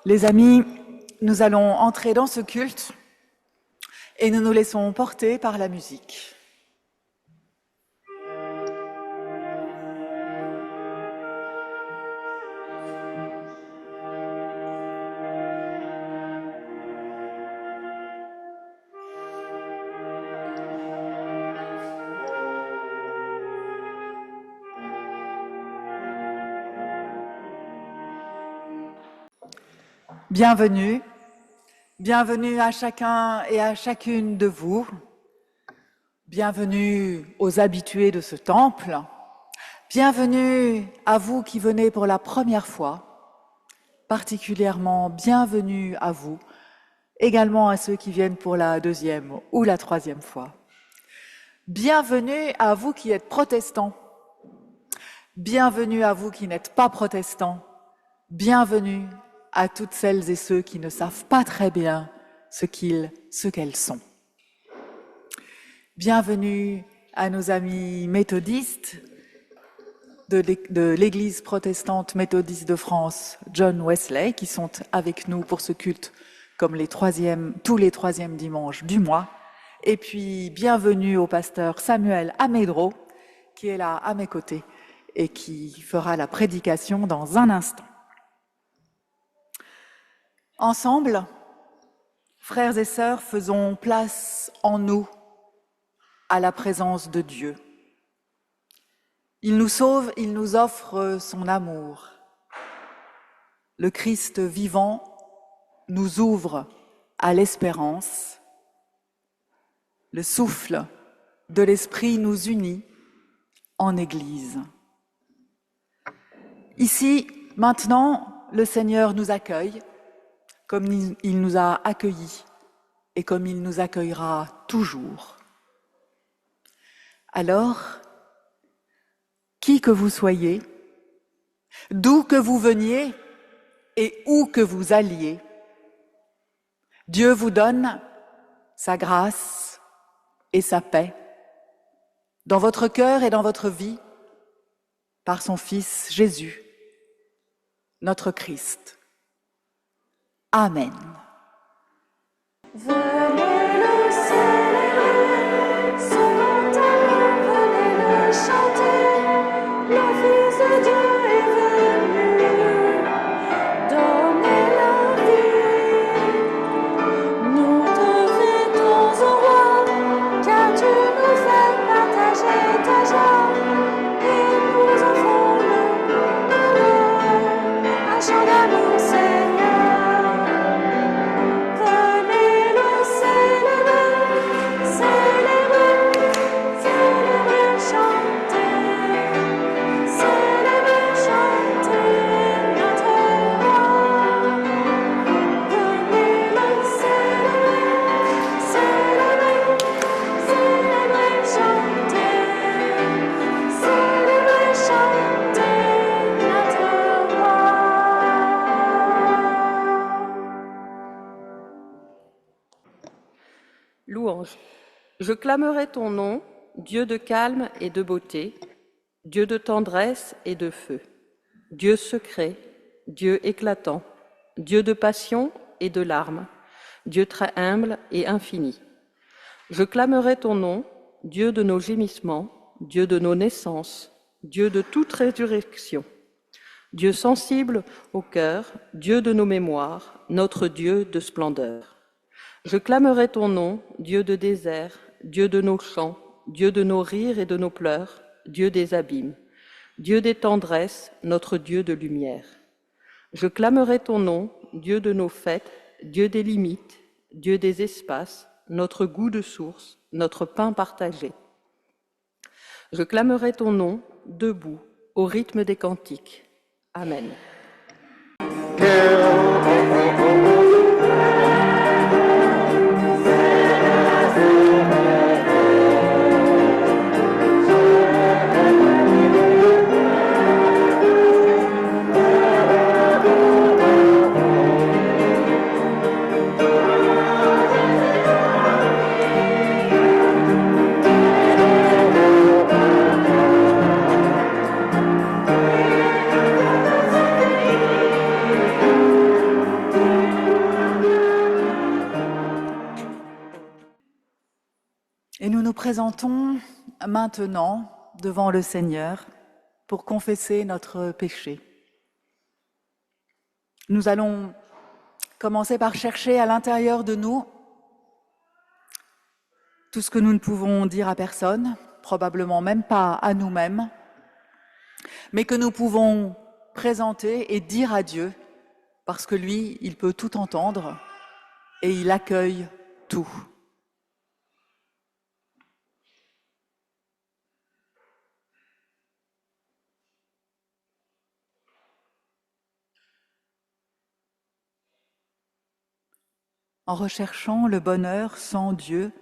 Les amis, nous allons entrer dans ce culte et nous nous laissons porter par la musique. Bienvenue, bienvenue à chacun et à chacune de vous. Bienvenue aux habitués de ce temple. Bienvenue à vous qui venez pour la première fois. Particulièrement bienvenue à vous, également à ceux qui viennent pour la deuxième ou la troisième fois. Bienvenue à vous qui êtes protestants. Bienvenue à vous qui n'êtes pas protestants. Bienvenue à toutes celles et ceux qui ne savent pas très bien ce qu'elles sont. Bienvenue à nos amis méthodistes de l'Église protestante méthodiste de France, John Wesley, qui sont avec nous pour ce culte comme tous les troisièmes dimanches du mois. Et puis, bienvenue au pasteur Samuel Amedro, qui est là à mes côtés et qui fera la prédication dans un instant. Ensemble, frères et sœurs, faisons place en nous à la présence de Dieu. Il nous sauve, il nous offre son amour. Le Christ vivant nous ouvre à l'espérance. Le souffle de l'Esprit nous unit en Église. Ici, maintenant, le Seigneur nous accueille comme il nous a accueillis et comme il nous accueillera toujours. Alors, qui que vous soyez, d'où que vous veniez et où que vous alliez, Dieu vous donne sa grâce et sa paix dans votre cœur et dans votre vie par son Fils Jésus, notre Christ. Amen. Venez le célébrer, son baptême, venez le chanter, le Fils de Dieu est venu, donner la vie. Nous te fêtons au roi, car tu nous fais partager ta joie, et nous offrons le un chant d'amour, Seigneur. Louange. Je clamerai ton nom, Dieu de calme et de beauté, Dieu de tendresse et de feu, Dieu secret, Dieu éclatant, Dieu de passion et de larmes, Dieu très humble et infini. Je clamerai ton nom, Dieu de nos gémissements, Dieu de nos naissances, Dieu de toute résurrection, Dieu sensible au cœur, Dieu de nos mémoires, notre Dieu de splendeur. Je clamerai ton nom, Dieu de désert, Dieu de nos chants, Dieu de nos rires et de nos pleurs, Dieu des abîmes, Dieu des tendresses, notre Dieu de lumière. Je clamerai ton nom, Dieu de nos fêtes, Dieu des limites, Dieu des espaces, notre goût de source, notre pain partagé. Je clamerai ton nom, debout, au rythme des cantiques. Amen. présentons maintenant devant le Seigneur pour confesser notre péché. Nous allons commencer par chercher à l'intérieur de nous tout ce que nous ne pouvons dire à personne, probablement même pas à nous-mêmes, mais que nous pouvons présenter et dire à Dieu, parce que lui, il peut tout entendre et il accueille tout. En recherchant le bonheur sans Dieu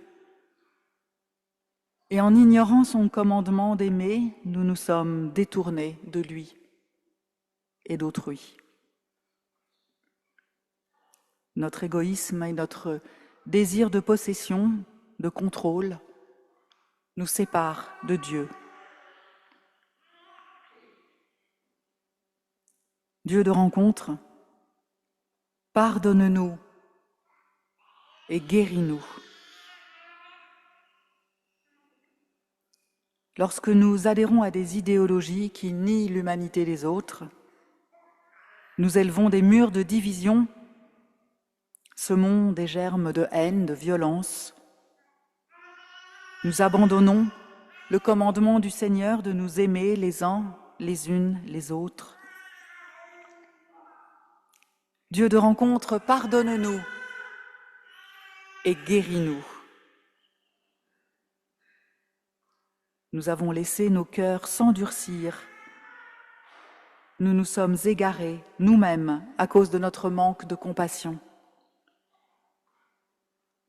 et en ignorant son commandement d'aimer, nous nous sommes détournés de lui et d'autrui. Notre égoïsme et notre désir de possession, de contrôle, nous séparent de Dieu. Dieu de rencontre, pardonne-nous et guéris-nous. Lorsque nous adhérons à des idéologies qui nient l'humanité des autres, nous élevons des murs de division, semons des germes de haine, de violence. Nous abandonnons le commandement du Seigneur de nous aimer les uns, les unes, les autres. Dieu de rencontre, pardonne-nous et guéris-nous. Nous avons laissé nos cœurs s'endurcir. Nous nous sommes égarés, nous-mêmes, à cause de notre manque de compassion.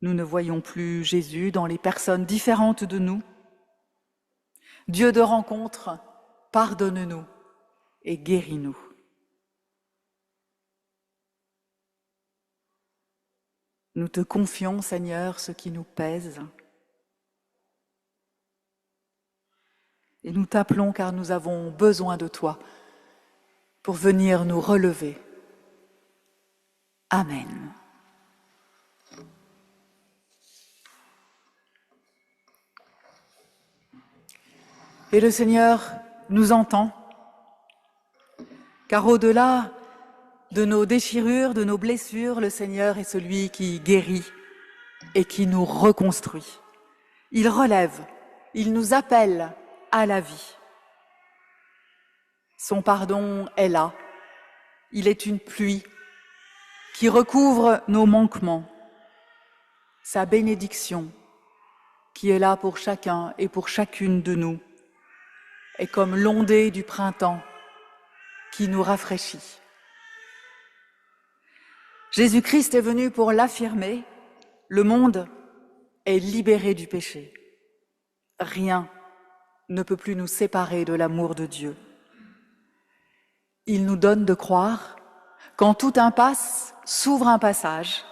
Nous ne voyons plus Jésus dans les personnes différentes de nous. Dieu de rencontre, pardonne-nous et guéris-nous. Nous te confions, Seigneur, ce qui nous pèse. Et nous t'appelons car nous avons besoin de toi pour venir nous relever. Amen. Et le Seigneur nous entend, car au-delà de nos déchirures, de nos blessures, le Seigneur est celui qui guérit et qui nous reconstruit. Il relève, il nous appelle à la vie. Son pardon est là. Il est une pluie qui recouvre nos manquements. Sa bénédiction, qui est là pour chacun et pour chacune de nous, est comme l'ondée du printemps qui nous rafraîchit. Jésus-Christ est venu pour l'affirmer. Le monde est libéré du péché. Rien ne peut plus nous séparer de l'amour de Dieu. Il nous donne de croire qu'en toute impasse s'ouvre un passage.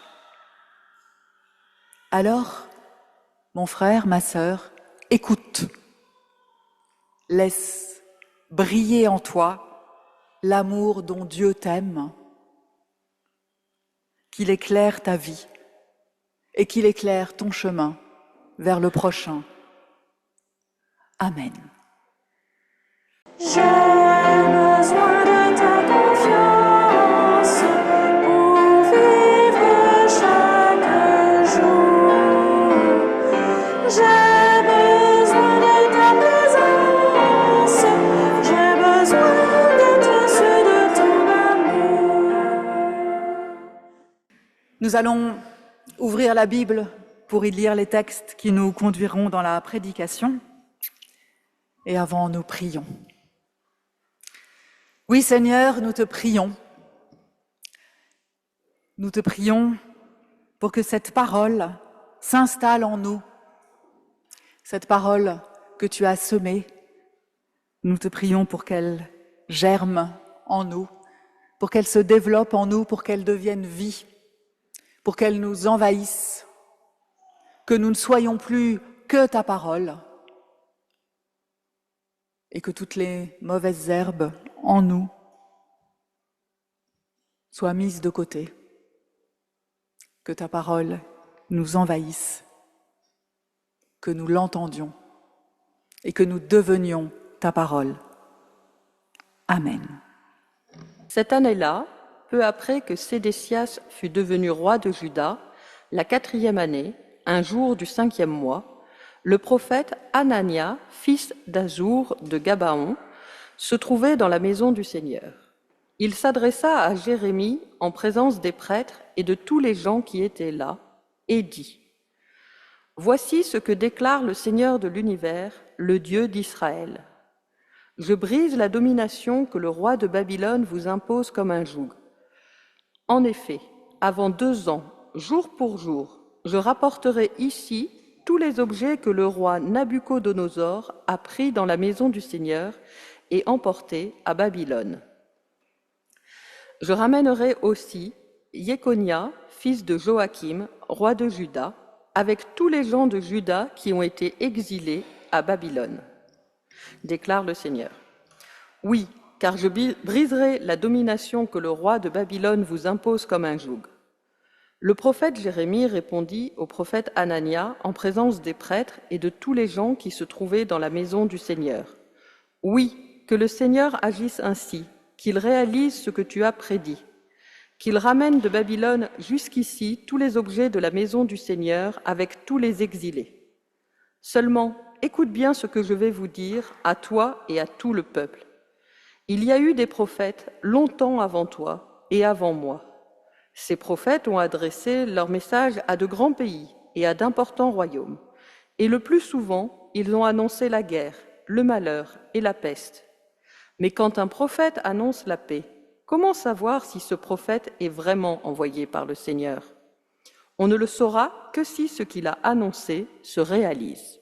Alors, mon frère, ma sœur, écoute. Laisse briller en toi l'amour dont Dieu t'aime, qu'il éclaire ta vie et qu'il éclaire ton chemin vers le prochain. Amen. J'ai besoin de ta confiance pour vivre chaque jour. J'ai besoin de ta présence. J'ai besoin d'être sûr de ton amour. Nous allons ouvrir la Bible pour y lire les textes qui nous conduiront dans la prédication. Et avant, nous prions. Oui, Seigneur, nous te prions. Nous te prions pour que cette parole s'installe en nous. Cette parole que tu as semée, nous te prions pour qu'elle germe en nous, pour qu'elle se développe en nous, pour qu'elle devienne vie, pour qu'elle nous envahisse, que nous ne soyons plus que ta parole, et que toutes les mauvaises herbes en nous soient mises de côté, que ta parole nous envahisse que nous l'entendions et que nous devenions ta parole. Amen. Cette année-là, peu après que Sédécias fut devenu roi de Juda, la 4e année, un jour du 5e mois, le prophète Anania, fils d'Azur de Gabaon, se trouvait dans la maison du Seigneur. Il s'adressa à Jérémie en présence des prêtres et de tous les gens qui étaient là, et dit : « Voici ce que déclare le Seigneur de l'univers, le Dieu d'Israël. Je brise la domination que le roi de Babylone vous impose comme un joug. En effet, avant 2 ans, jour pour jour, je rapporterai ici tous les objets que le roi Nabuchodonosor a pris dans la maison du Seigneur et emportés à Babylone. Je ramènerai aussi Jéconia, fils de Joachim, roi de Juda, avec tous les gens de Juda qui ont été exilés à Babylone, déclare le Seigneur. Oui, car je briserai la domination que le roi de Babylone vous impose comme un joug. Le prophète Jérémie répondit au prophète Anania en présence des prêtres et de tous les gens qui se trouvaient dans la maison du Seigneur. Oui, que le Seigneur agisse ainsi, qu'il réalise ce que tu as prédit, qu'il ramène de Babylone jusqu'ici tous les objets de la maison du Seigneur avec tous les exilés. Seulement, écoute bien ce que je vais vous dire à toi et à tout le peuple. Il y a eu des prophètes longtemps avant toi et avant moi. Ces prophètes ont adressé leur message à de grands pays et à d'importants royaumes. Et le plus souvent, ils ont annoncé la guerre, le malheur et la peste. Mais quand un prophète annonce la paix, comment savoir si ce prophète est vraiment envoyé par le Seigneur ? On ne le saura que si ce qu'il a annoncé se réalise.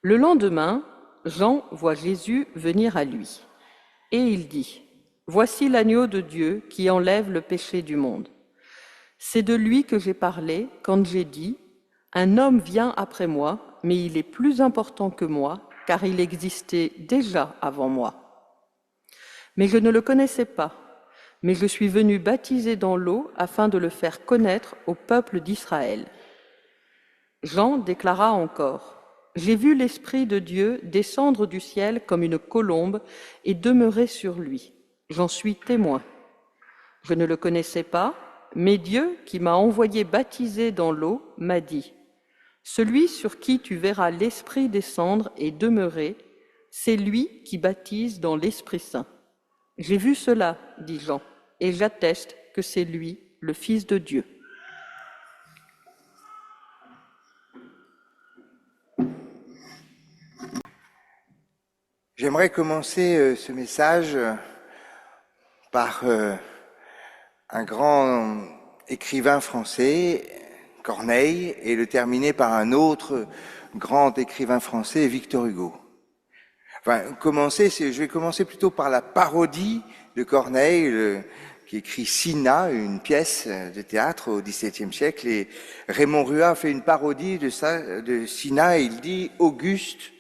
Le lendemain, Jean voit Jésus venir à lui. Et il dit : « Voici l'agneau de Dieu qui enlève le péché du monde. C'est de lui que j'ai parlé quand j'ai dit : un homme vient après moi, mais il est plus important que moi, car il existait déjà avant moi. Mais je ne le connaissais pas, mais je suis venu baptiser dans l'eau afin de le faire connaître au peuple d'Israël. » Jean déclara encore : « J'ai vu l'Esprit de Dieu descendre du ciel comme une colombe et demeurer sur lui. J'en suis témoin. Je ne le connaissais pas, mais Dieu, qui m'a envoyé baptiser dans l'eau, m'a dit : celui sur qui tu verras l'Esprit descendre et demeurer, c'est lui qui baptise dans l'Esprit Saint. J'ai vu cela, dit Jean, et j'atteste que c'est lui, le Fils de Dieu. » J'aimerais commencer ce message par un grand écrivain français, Corneille, et le terminer par un autre grand écrivain français, Victor Hugo. Enfin, je vais commencer plutôt par la parodie de Corneille, qui écrit Cinna, une pièce de théâtre au XVIIe siècle, et Raymond Rua a fait une parodie de Cinna, et il dit « Auguste,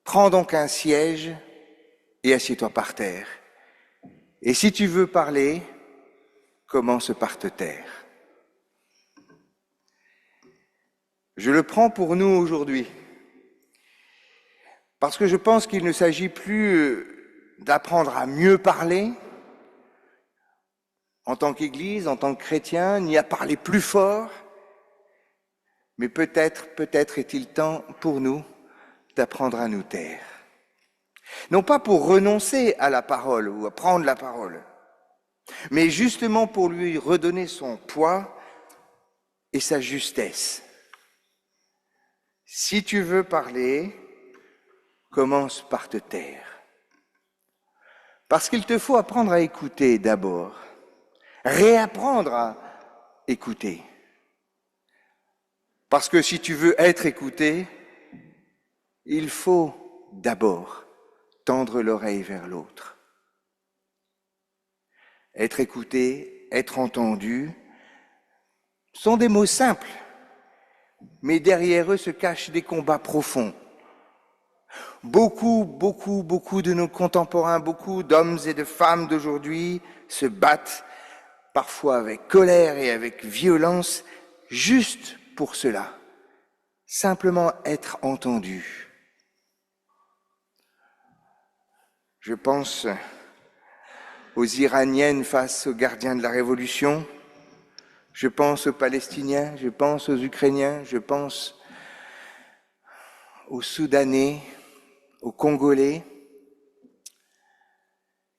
prends donc un siège et assieds-toi par terre. Et si tu veux parler, commence par te taire. » Je le prends pour nous aujourd'hui, parce que je pense qu'il ne s'agit plus d'apprendre à mieux parler en tant qu'Église, en tant que chrétien, ni à parler plus fort, mais peut-être est-il temps pour nous d'apprendre à nous taire. Non pas pour renoncer à la parole ou à prendre la parole, mais justement pour lui redonner son poids et sa justesse. Si tu veux parler, commence par te taire. Parce qu'il te faut apprendre à écouter d'abord, réapprendre à écouter. Parce que si tu veux être écouté, il faut d'abord tendre l'oreille vers l'autre. Être écouté, être entendu, sont des mots simples, mais derrière eux se cachent des combats profonds. Beaucoup de nos contemporains, beaucoup d'hommes et de femmes d'aujourd'hui se battent, parfois avec colère et avec violence, juste pour cela, simplement être entendu. Je pense aux Iraniennes face aux gardiens de la Révolution, je pense aux Palestiniens, je pense aux Ukrainiens, je pense aux Soudanais, aux Congolais,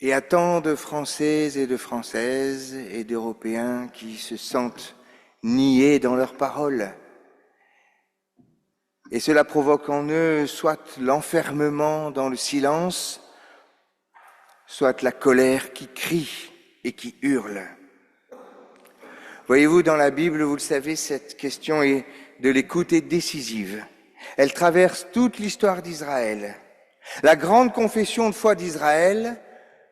et à tant de Françaises et de Françaises et d'Européens qui se sentent niés dans leurs paroles. Et cela provoque en eux soit l'enfermement dans le silence, soit la colère qui crie et qui hurle. Voyez-vous, dans la Bible, vous le savez, cette question de l'écoute est décisive. Elle traverse toute l'histoire d'Israël. La grande confession de foi d'Israël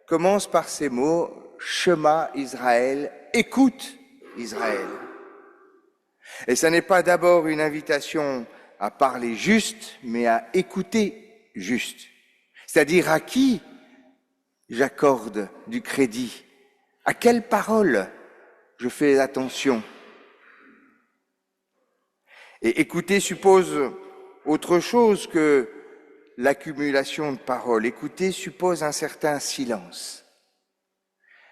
commence par ces mots « Shema Israël », « Écoute Israël ». Et ce n'est pas d'abord une invitation à parler juste, mais à écouter juste. C'est-à-dire à qui j'accorde du crédit, à quelle parole je fais attention. Et écouter suppose autre chose que l'accumulation de paroles. Écouter suppose un certain silence.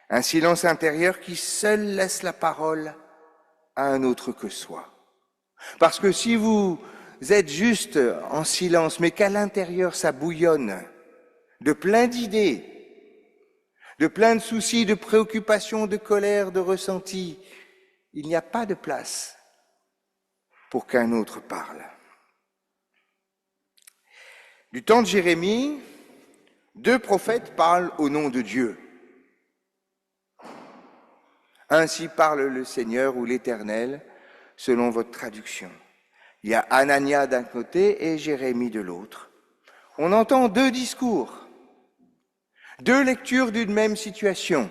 Un silence intérieur qui seul laisse la parole à un autre que soi. Parce que si vous êtes juste en silence, mais qu'à l'intérieur ça bouillonne de plein d'idées, de plein de soucis, de préoccupations, de colère, de ressentis, il n'y a pas de place pour qu'un autre parle. Du temps de Jérémie, 2 prophètes parlent au nom de Dieu. Ainsi parle le Seigneur ou l'Éternel, selon votre traduction. Il y a Anania d'un côté et Jérémie de l'autre. On entend 2 discours, 2 lectures d'une même situation.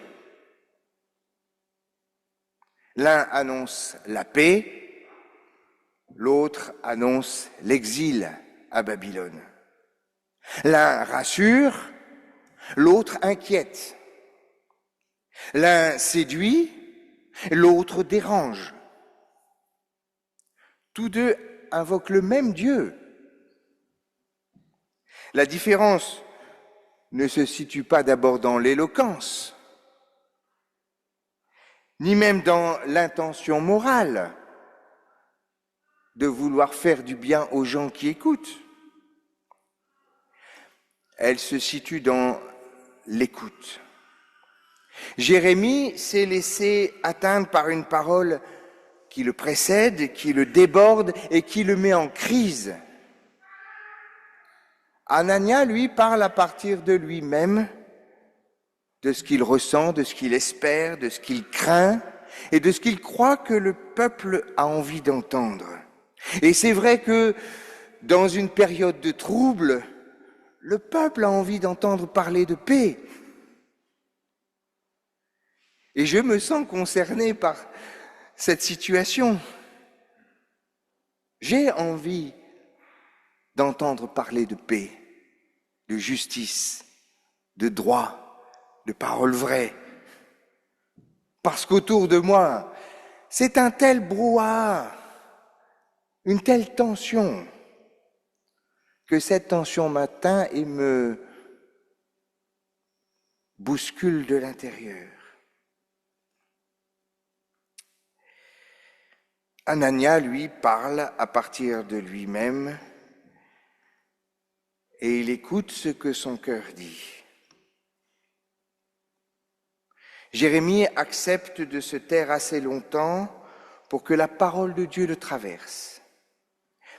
L'un annonce la paix, l'autre annonce l'exil à Babylone. L'un rassure, l'autre inquiète. L'un séduit, l'autre dérange. Tous 2 invoquent le même Dieu. La différence ne se situe pas d'abord dans l'éloquence, ni même dans l'intention morale de vouloir faire du bien aux gens qui écoutent. Elle se situe dans l'écoute. Jérémie s'est laissé atteindre par une parole qui le précède, qui le déborde et qui le met en crise. Anania, lui, parle à partir de lui-même, de ce qu'il ressent, de ce qu'il espère, de ce qu'il craint et de ce qu'il croit que le peuple a envie d'entendre. Et c'est vrai que dans une période de trouble, le peuple a envie d'entendre parler de paix. Et je me sens concerné par cette situation. J'ai envie d'entendre parler de paix, de justice, de droit, de paroles vraies. Parce qu'autour de moi, c'est un tel brouhaha, une telle tension, que cette tension m'atteint et me bouscule de l'intérieur. Anania, lui, parle à partir de lui-même et il écoute ce que son cœur dit. Jérémie accepte de se taire assez longtemps pour que la parole de Dieu le traverse.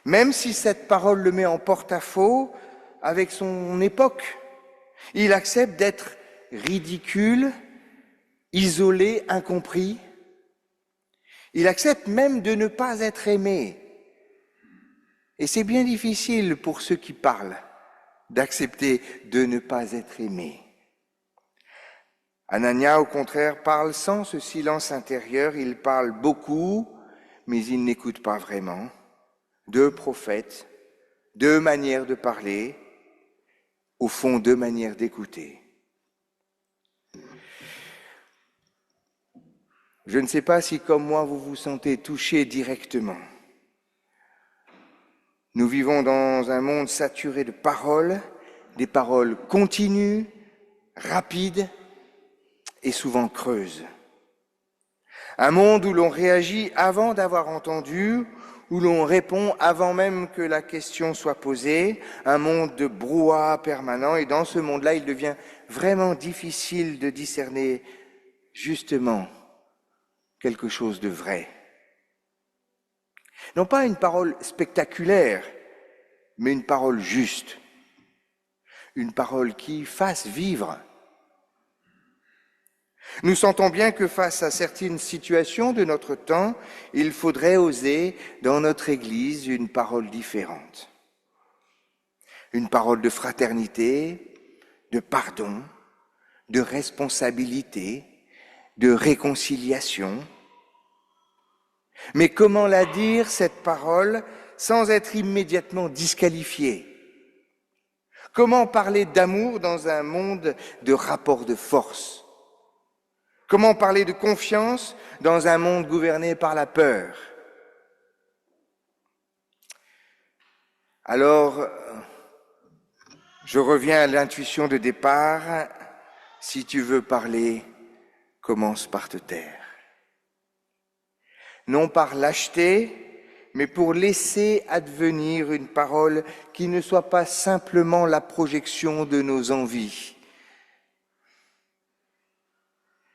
Même si cette parole le met en porte-à-faux avec son époque, il accepte d'être ridicule, isolé, incompris. Il accepte même de ne pas être aimé. Et c'est bien difficile pour ceux qui parlent d'accepter de ne pas être aimé. Anania, au contraire, parle sans ce silence intérieur. Il parle beaucoup, mais il n'écoute pas vraiment. 2 prophètes, 2 manières de parler, au fond 2 manières d'écouter. Je ne sais pas si, comme moi, vous vous sentez touché directement. Nous vivons dans un monde saturé de paroles, des paroles continues, rapides et souvent creuses. Un monde où l'on réagit avant d'avoir entendu, où l'on répond avant même que la question soit posée, un monde de brouhaha permanent, et dans ce monde-là, il devient vraiment difficile de discerner justement quelque chose de vrai. Non pas une parole spectaculaire, mais une parole juste, une parole qui fasse vivre. Nous sentons bien que face à certaines situations de notre temps, il faudrait oser dans notre Église une parole différente. Une parole de fraternité, de pardon, de responsabilité, de réconciliation. Mais comment la dire, cette parole, sans être immédiatement disqualifié? Comment parler d'amour dans un monde de rapports de force? Comment parler de confiance dans un monde gouverné par la peur? Alors, je reviens à l'intuition de départ. Si tu veux parler, commence par te taire. Non par lâcheté, mais pour laisser advenir une parole qui ne soit pas simplement la projection de nos envies,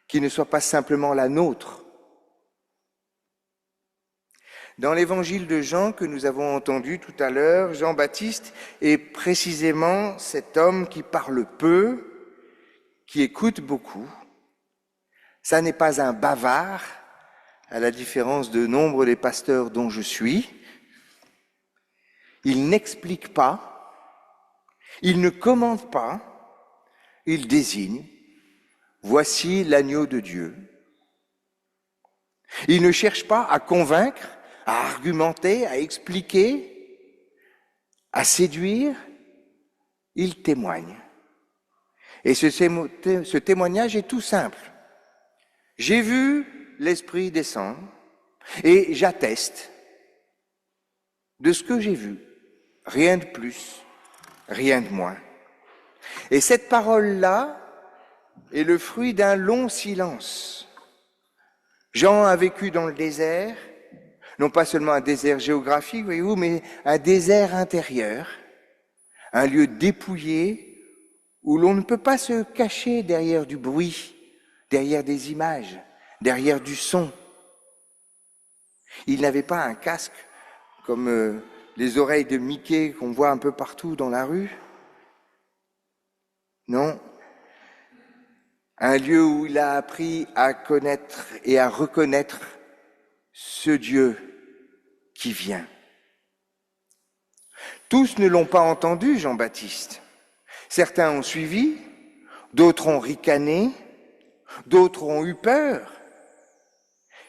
qui ne soit pas simplement la nôtre. Dans l'évangile de Jean que nous avons entendu tout à l'heure, Jean-Baptiste est précisément cet homme qui parle peu, qui écoute beaucoup. Ça n'est pas un bavard, à la différence de nombre des pasteurs dont je suis. Il n'explique pas, il ne commente pas, il désigne. Voici l'agneau de Dieu. Il ne cherche pas à convaincre, à argumenter, à expliquer, à séduire, il témoigne. Et ce témoignage est tout simple. J'ai vu l'Esprit descendre et j'atteste de ce que j'ai vu. Rien de plus, rien de moins. Et cette parole-là est le fruit d'un long silence. Jean a vécu dans le désert, non pas seulement un désert géographique, voyez-vous, mais un désert intérieur, un lieu dépouillé où l'on ne peut pas se cacher derrière du bruit, derrière des images, derrière du son. Il n'avait pas un casque comme les oreilles de Mickey qu'on voit un peu partout dans la rue. Non. Un lieu où il a appris à connaître et à reconnaître ce Dieu qui vient. Tous ne l'ont pas entendu, Jean-Baptiste. Certains ont suivi, d'autres ont ricané, d'autres ont eu peur,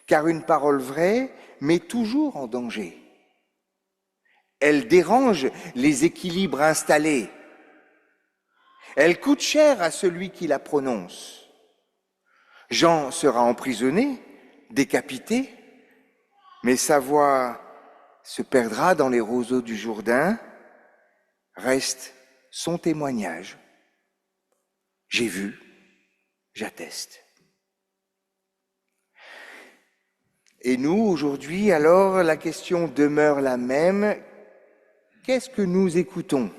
car une parole vraie met toujours en danger. Elle dérange les équilibres installés. Elle coûte cher à celui qui la prononce. Jean sera emprisonné, décapité, mais sa voix se perdra dans les roseaux du Jourdain. Reste son témoignage. J'ai vu, j'atteste. Et nous, aujourd'hui, alors, la question demeure la même. Qu'est-ce que nous écoutons?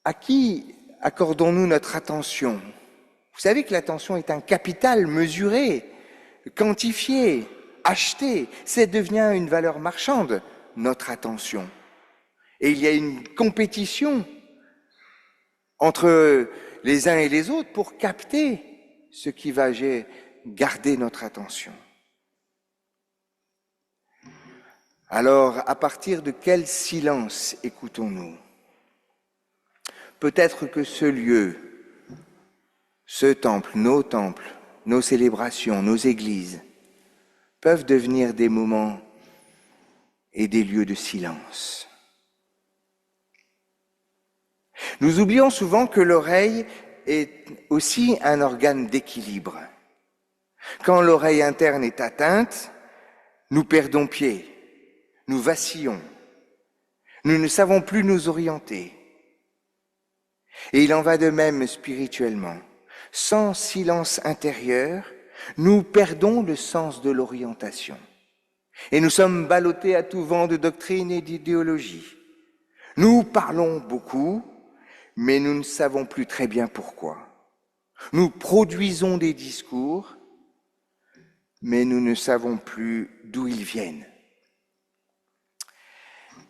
À qui accordons-nous notre attention? Vous savez que l'attention est un capital mesuré, quantifié, acheté. C'est devient une valeur marchande, notre attention. Et il y a une compétition entre les uns et les autres pour capter ce qui va garder notre attention. Alors, à partir de quel silence écoutons-nous? Peut-être que ce lieu, ce temple, nos célébrations, nos églises, peuvent devenir des moments et des lieux de silence. Nous oublions souvent que l'oreille est aussi un organe d'équilibre. Quand l'oreille interne est atteinte, nous perdons pied, nous vacillons, nous ne savons plus nous orienter. Et il en va de même spirituellement. Sans silence intérieur, nous perdons le sens de l'orientation. Et nous sommes ballottés à tout vent de doctrine et d'idéologie. Nous parlons beaucoup, mais nous ne savons plus très bien pourquoi. Nous produisons des discours, mais nous ne savons plus d'où ils viennent.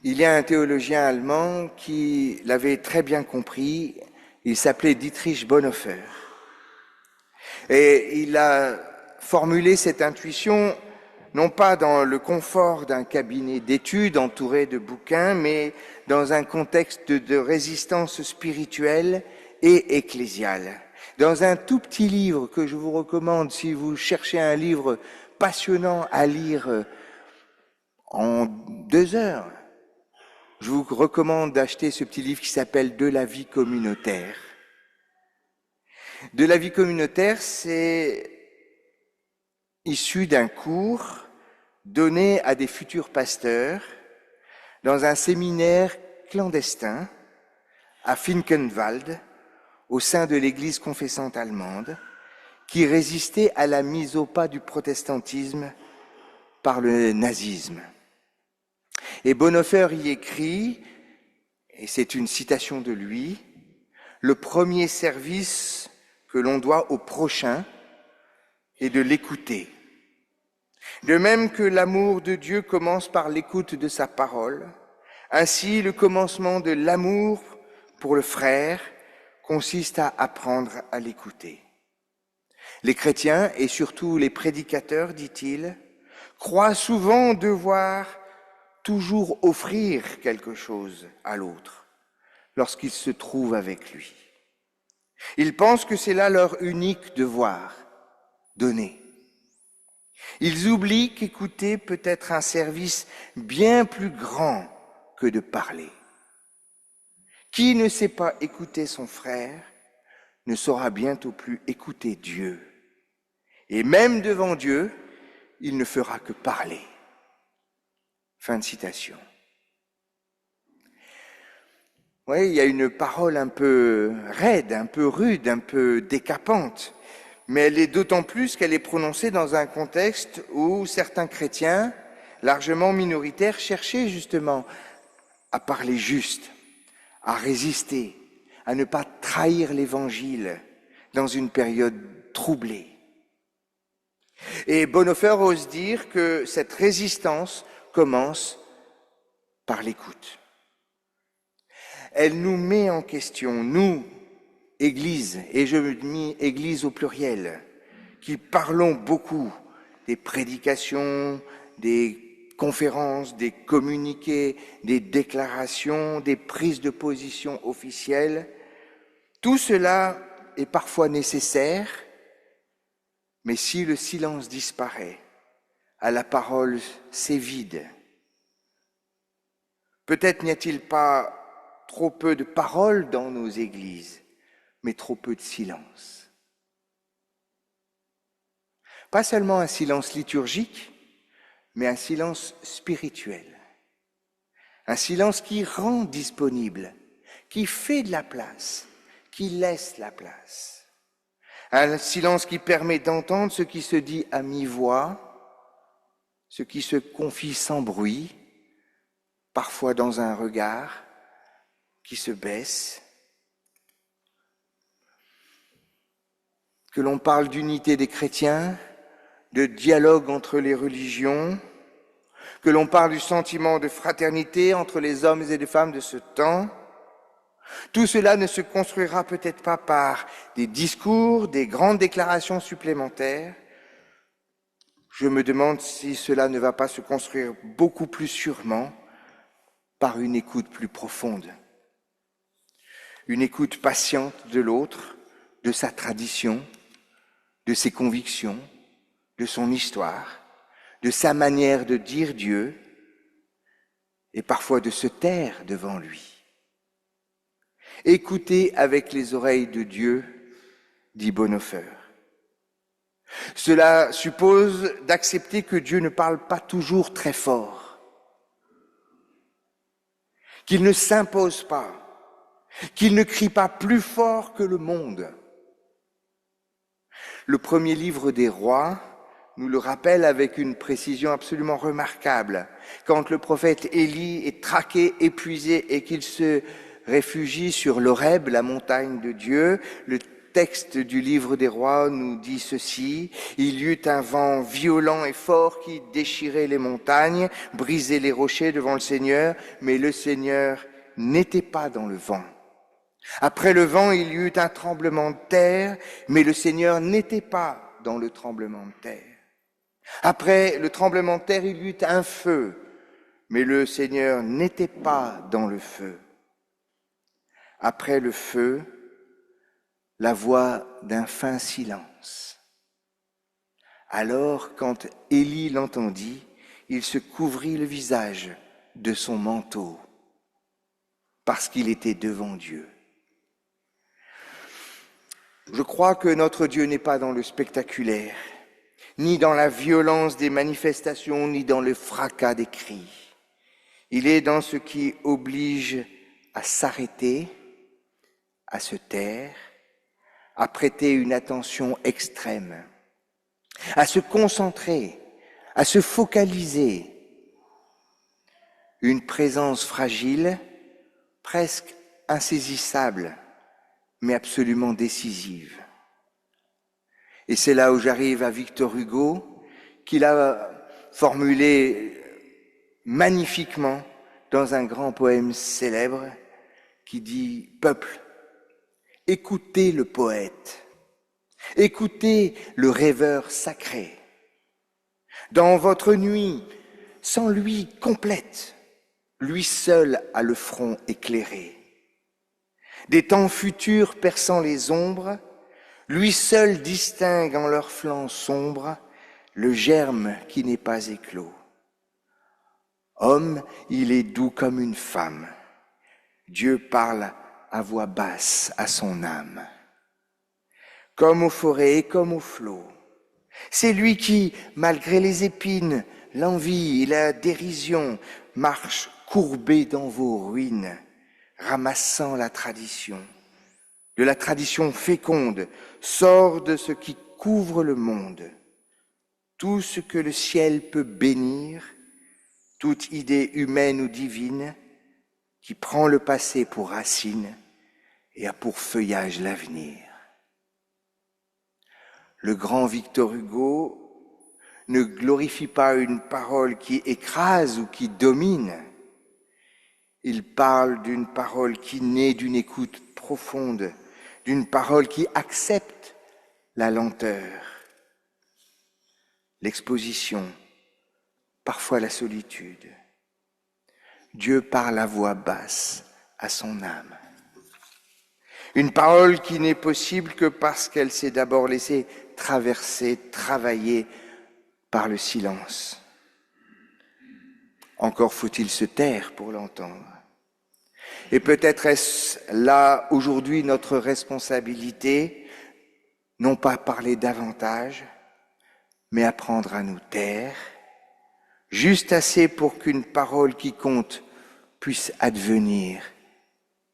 Il y a un théologien allemand qui l'avait très bien compris, il s'appelait Dietrich Bonhoeffer. Et il a formulé cette intuition non pas dans le confort d'un cabinet d'études entouré de bouquins, mais dans un contexte de résistance spirituelle et ecclésiale. Dans un tout petit livre que je vous recommande si vous cherchez un livre passionnant à lire en 2 heures, je vous recommande d'acheter ce petit livre qui s'appelle « De la vie communautaire ». De la vie communautaire, c'est issu d'un cours donné à des futurs pasteurs dans un séminaire clandestin à Finkenwald, au sein de l'Église confessante allemande, qui résistait à la mise au pas du protestantisme par le nazisme. Et Bonhoeffer y écrit, et c'est une citation de lui, « Le premier service que l'on doit au prochain est de l'écouter. De même que l'amour de Dieu commence par l'écoute de sa parole, ainsi le commencement de l'amour pour le frère consiste à apprendre à l'écouter. Les chrétiens, et surtout les prédicateurs, dit-il, croient souvent devoir toujours offrir quelque chose à l'autre lorsqu'ils se trouvent avec lui. Ils pensent que c'est là leur unique devoir, donner. Ils oublient qu'écouter peut être un service bien plus grand que de parler. Qui ne sait pas écouter son frère ne saura bientôt plus écouter Dieu. Et même devant Dieu, il ne fera que parler. Fin de citation. Oui, il y a une parole un peu raide, un peu rude, un peu décapante, mais elle est d'autant plus qu'elle est prononcée dans un contexte où certains chrétiens, largement minoritaires, cherchaient justement à parler juste, à résister, à ne pas trahir l'Évangile dans une période troublée. Et Bonhoeffer ose dire que cette résistance commence par l'écoute. Elle nous met en question, nous, Église, et je mis Église au pluriel, qui parlons beaucoup des prédications, des conférences, des communiqués, des déclarations, des prises de position officielles. Tout cela est parfois nécessaire, mais si le silence disparaît, à la parole c'est vide. Peut-être n'y a-t-il pas trop peu de paroles dans nos églises, mais trop peu de silence. Pas seulement un silence liturgique, mais un silence spirituel. Un silence qui rend disponible, qui fait de la place, qui laisse la place. Un silence qui permet d'entendre ce qui se dit à mi-voix, ce qui se confie sans bruit, parfois dans un regard qui se baisse. Que l'on parle d'unité des chrétiens, de dialogue entre les religions, que l'on parle du sentiment de fraternité entre les hommes et les femmes de ce temps. Tout cela ne se construira peut-être pas par des discours, des grandes déclarations supplémentaires. Je me demande si cela ne va pas se construire beaucoup plus sûrement par une écoute plus profonde. Une écoute patiente de l'autre, de sa tradition, de ses convictions, de son histoire, de sa manière de dire Dieu et parfois de se taire devant lui. Écouter avec les oreilles de Dieu dit Bonhoeffer. Cela suppose d'accepter que Dieu ne parle pas toujours très fort, qu'il ne s'impose pas, qu'il ne crie pas plus fort que le monde. Le premier livre des rois nous le rappelle avec une précision absolument remarquable. Quand le prophète Élie est traqué, épuisé et qu'il se réfugie sur l'Horeb, la montagne de Dieu, le texte du livre des rois nous dit ceci: il y eut un vent violent et fort qui déchirait les montagnes, brisait les rochers devant le Seigneur, mais le Seigneur n'était pas dans le vent. Après le vent, il y eut un tremblement de terre, mais le Seigneur n'était pas dans le tremblement de terre. Après le tremblement de terre, il y eut un feu, mais le Seigneur n'était pas dans le feu. Après le feu, la voix d'un fin silence. Alors, quand Élie l'entendit, il se couvrit le visage de son manteau, parce qu'il était devant Dieu. Je crois que notre Dieu n'est pas dans le spectaculaire, ni dans la violence des manifestations, ni dans le fracas des cris. Il est dans ce qui oblige à s'arrêter, à se taire, à prêter une attention extrême, à se concentrer, à se focaliser. Une présence fragile, presque insaisissable, mais absolument décisive. Et c'est là où j'arrive à Victor Hugo, qu'il a formulé magnifiquement dans un grand poème célèbre qui dit « Peuple, écoutez le poète, écoutez le rêveur sacré. Dans votre nuit, sans lui complète, lui seul a le front éclairé. Des temps futurs perçant les ombres, lui seul distingue en leurs flancs sombres le germe qui n'est pas éclos. Homme, il est doux comme une femme. Dieu parle à voix basse à son âme. Comme aux forêts et comme aux flots. C'est lui qui, malgré les épines, l'envie et la dérision, marche courbé dans vos ruines, ramassant la tradition. De la tradition féconde, sort de ce qui couvre le monde. Tout ce que le ciel peut bénir, toute idée humaine ou divine, qui prend le passé pour racine et a pour feuillage l'avenir. Le grand Victor Hugo ne glorifie pas une parole qui écrase ou qui domine. Il parle d'une parole qui naît d'une écoute profonde, d'une parole qui accepte la lenteur, l'exposition, parfois la solitude. Dieu parle à voix basse à son âme. Une parole qui n'est possible que parce qu'elle s'est d'abord laissée traverser, travailler par le silence. Encore faut-il se taire pour l'entendre. Et peut-être est-ce là aujourd'hui notre responsabilité, non pas parler davantage, mais apprendre à nous taire, juste assez pour qu'une parole qui compte puisse advenir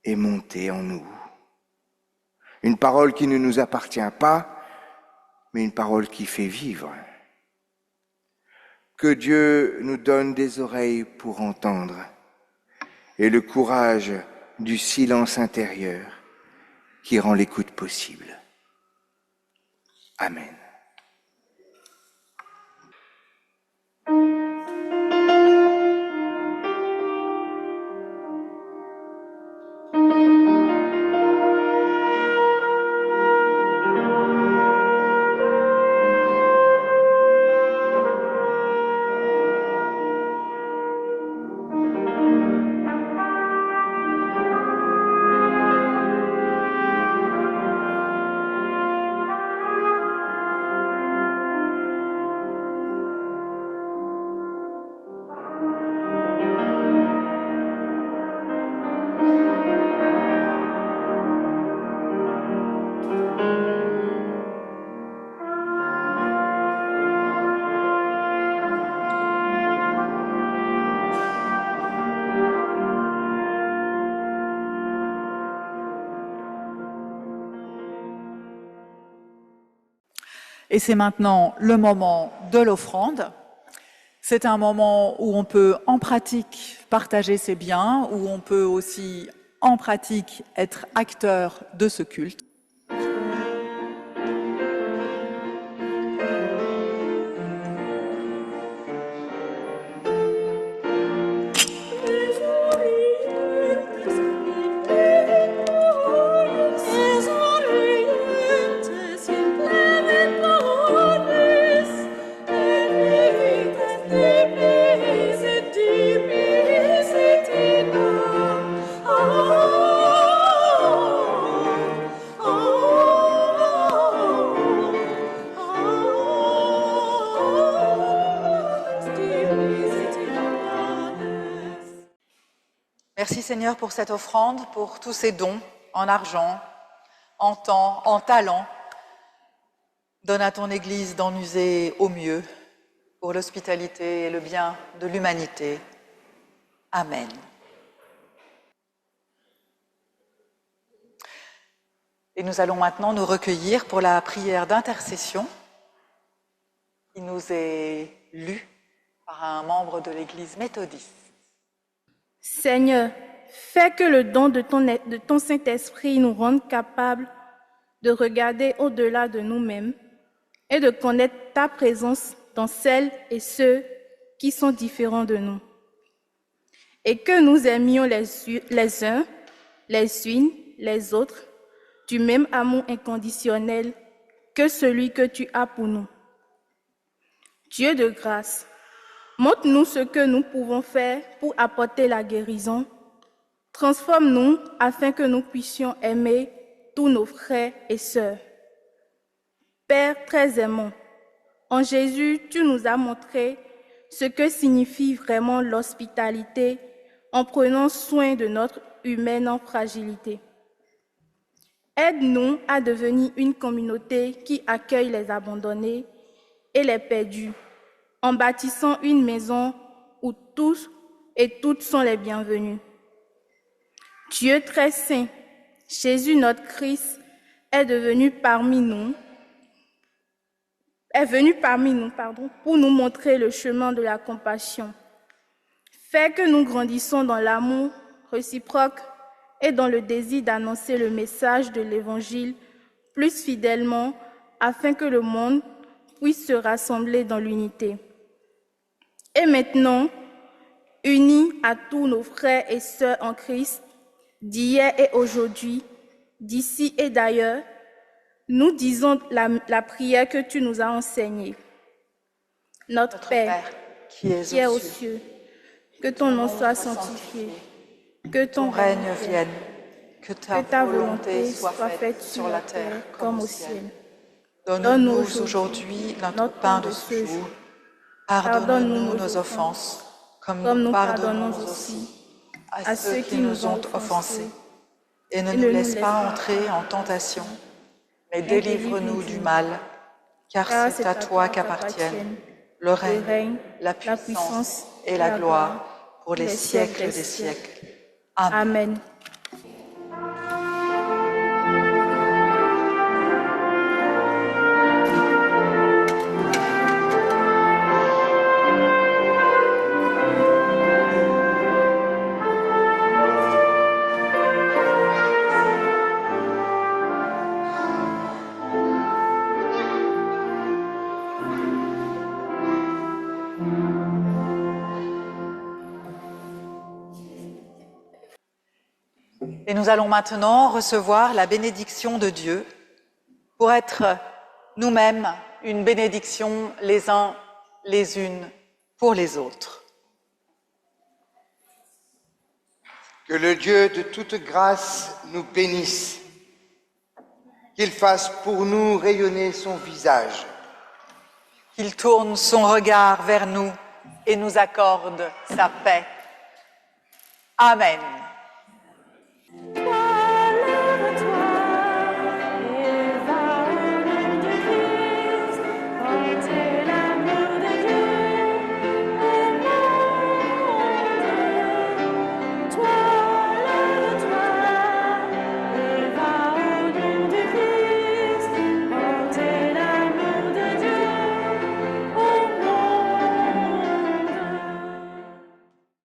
et monter en nous. Une parole qui ne nous appartient pas, mais une parole qui fait vivre. Que Dieu nous donne des oreilles pour entendre et le courage du silence intérieur qui rend l'écoute possible. Amen. Et c'est maintenant le moment de l'offrande. C'est un moment où on peut en pratique partager ses biens, où on peut aussi en pratique être acteur de ce culte. Merci Seigneur pour cette offrande, pour tous ces dons en argent, en temps, en talent. Donne à ton Église d'en user au mieux pour l'hospitalité et le bien de l'humanité. Amen. Et nous allons maintenant nous recueillir pour la prière d'intercession qui nous est lue par un membre de l'Église méthodiste. Seigneur, fais que le don de ton Saint-Esprit nous rende capables de regarder au-delà de nous-mêmes et de connaître ta présence dans celles et ceux qui sont différents de nous. Et que nous aimions les uns, les unes, les autres, du même amour inconditionnel que celui que tu as pour nous. Dieu de grâce, montre-nous ce que nous pouvons faire pour apporter la guérison. Transforme-nous afin que nous puissions aimer tous nos frères et sœurs. Père très aimant, en Jésus, tu nous as montré ce que signifie vraiment l'hospitalité en prenant soin de notre humaine en fragilité. Aide-nous à devenir une communauté qui accueille les abandonnés et les perdus, en bâtissant une maison où tous et toutes sont les bienvenus. Dieu très saint, Jésus notre Christ est venu parmi nous pour nous montrer le chemin de la compassion. Fais que nous grandissons dans l'amour réciproque et dans le désir d'annoncer le message de l'Évangile plus fidèlement afin que le monde puisse se rassembler dans l'unité. Et maintenant, unis à tous nos frères et sœurs en Christ, d'hier et aujourd'hui, d'ici et d'ailleurs, nous disons la prière que tu nous as enseignée. Notre Père, qui es aux cieux, que ton nom soit sanctifié, que ton règne vienne, que ta volonté soit faite sur la terre comme au ciel. Donne-nous aujourd'hui notre pain de ce jour. Pardonne-nous nos offenses, comme nous pardonnons aussi à ceux qui nous ont offensés. Et ne nous laisse pas entrer en tentation, mais délivre-nous du mal, car c'est à toi qu'appartiennent le règne, la puissance et la gloire pour les siècles des siècles. Amen. Et nous allons maintenant recevoir la bénédiction de Dieu pour être nous-mêmes une bénédiction les uns les unes pour les autres. Que le Dieu de toute grâce nous bénisse, qu'il fasse pour nous rayonner son visage, qu'il tourne son regard vers nous et nous accorde sa paix. Amen.